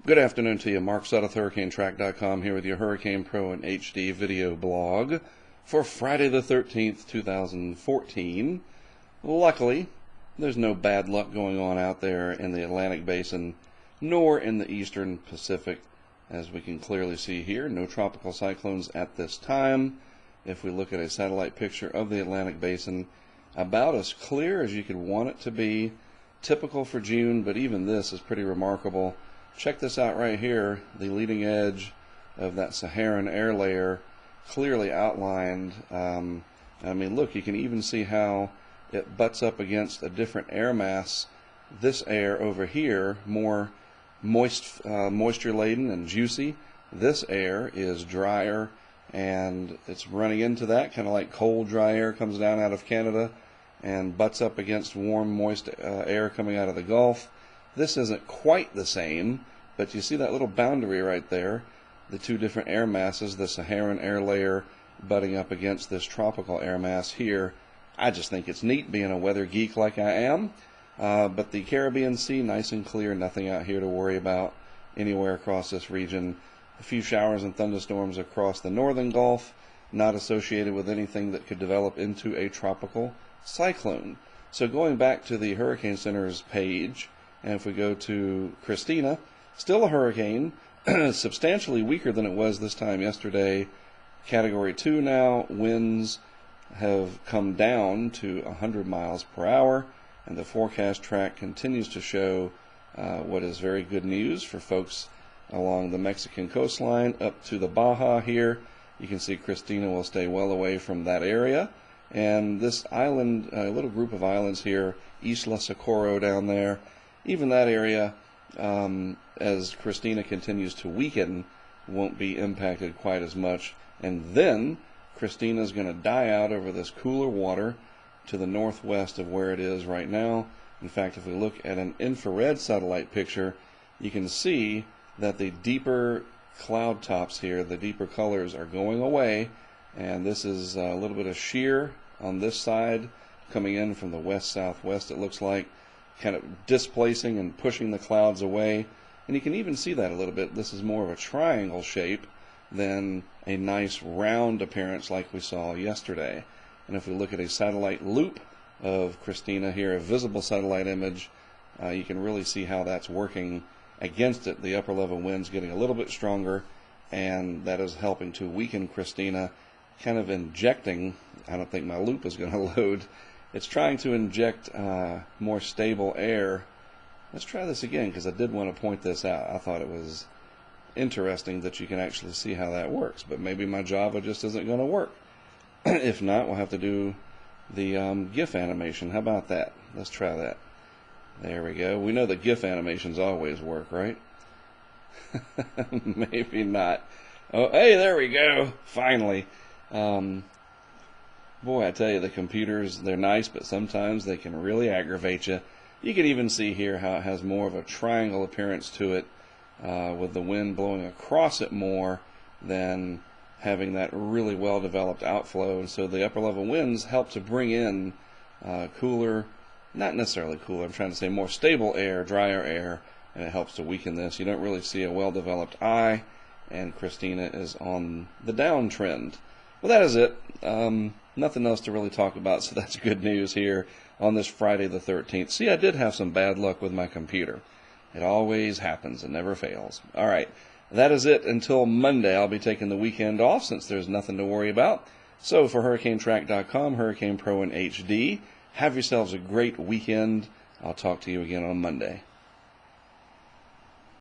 Good afternoon to you. Mark Sudduth, HurricaneTrack.com, here with your Hurricane Pro and HD video blog for Friday the 13th, 2014. Luckily, there's no bad luck going on out there in the Atlantic Basin, nor in the Eastern Pacific, as we can clearly see here. No tropical cyclones at this time. If we look at a satellite picture of the Atlantic Basin, about as clear as you could want it to be. Typical for June, but even this is pretty remarkable. Check this out right here, the leading edge of that Saharan air layer clearly outlined. I mean, look, you can even see how it butts up against a different air mass. This air over here, more moisture laden and juicy. This air is drier, and it's running into that, kind of like cold, dry air comes down out of Canada and butts up against warm, moist air coming out of the Gulf. This isn't quite the same, but you see that little boundary right there, the two different air masses, the Saharan air layer butting up against this tropical air mass here. I just think it's neat, being a weather geek like I am. But the Caribbean Sea, nice and clear, nothing out here to worry about anywhere across this region. A few showers and thunderstorms across the northern Gulf, not associated with anything that could develop into a tropical cyclone. So going back to the Hurricane Center's page, and if we go to Christina, still a hurricane, substantially weaker than it was this time yesterday. Category 2 now. Winds have come down to 100 miles per hour, and the forecast track continues to show what is very good news for folks along the Mexican coastline up to the Baja here. You can see Christina will stay well away from that area. And this island, a little group of islands here, Isla Socorro down there, even that area, as Christina continues to weaken, won't be impacted quite as much. And then Christina is going to die out over this cooler water to the northwest of where it is right now. In fact, if we look at an infrared satellite picture, you can see that the deeper cloud tops here, the deeper colors, are going away. And this is a little bit of shear on this side coming in from the west-southwest, it looks like, kind of displacing and pushing the clouds away. And you can even see that a little bit. This is more of a triangle shape than a nice round appearance like we saw yesterday. And if we look at a satellite loop of Christina here, a visible satellite image, you can really see how that's working against it. The upper level winds getting a little bit stronger, and that is helping to weaken Christina, kind of injecting, I don't think my loop is going to load, it's trying to inject more stable air. Let's try this again, because I did want to point this out. I thought it was interesting that you can actually see how that works, but maybe my Java just isn't going to work. If not, we'll have to do the GIF animation. How about that? Let's try that. There we go. We know that GIF animations always work, right? Maybe not. Oh, hey, there we go. Finally. Boy, I tell you, the computers, they're nice, but sometimes they can really aggravate you. You can even see here how it has more of a triangle appearance to it, with the wind blowing across it more than having that really well-developed outflow. And so the upper-level winds help to bring in cooler, not necessarily cooler, I'm trying to say more stable air, drier air, and it helps to weaken this. You don't really see a well-developed eye, and Christina is on the downtrend. Well, that is it. Nothing else to really talk about, so that's good news here on this Friday the 13th. See, I did have some bad luck with my computer. It always happens. It never fails. All right, that is it until Monday. I'll be taking the weekend off since there's nothing to worry about. So for HurricaneTrack.com, Hurricane Pro and HD, have yourselves a great weekend. I'll talk to you again on Monday.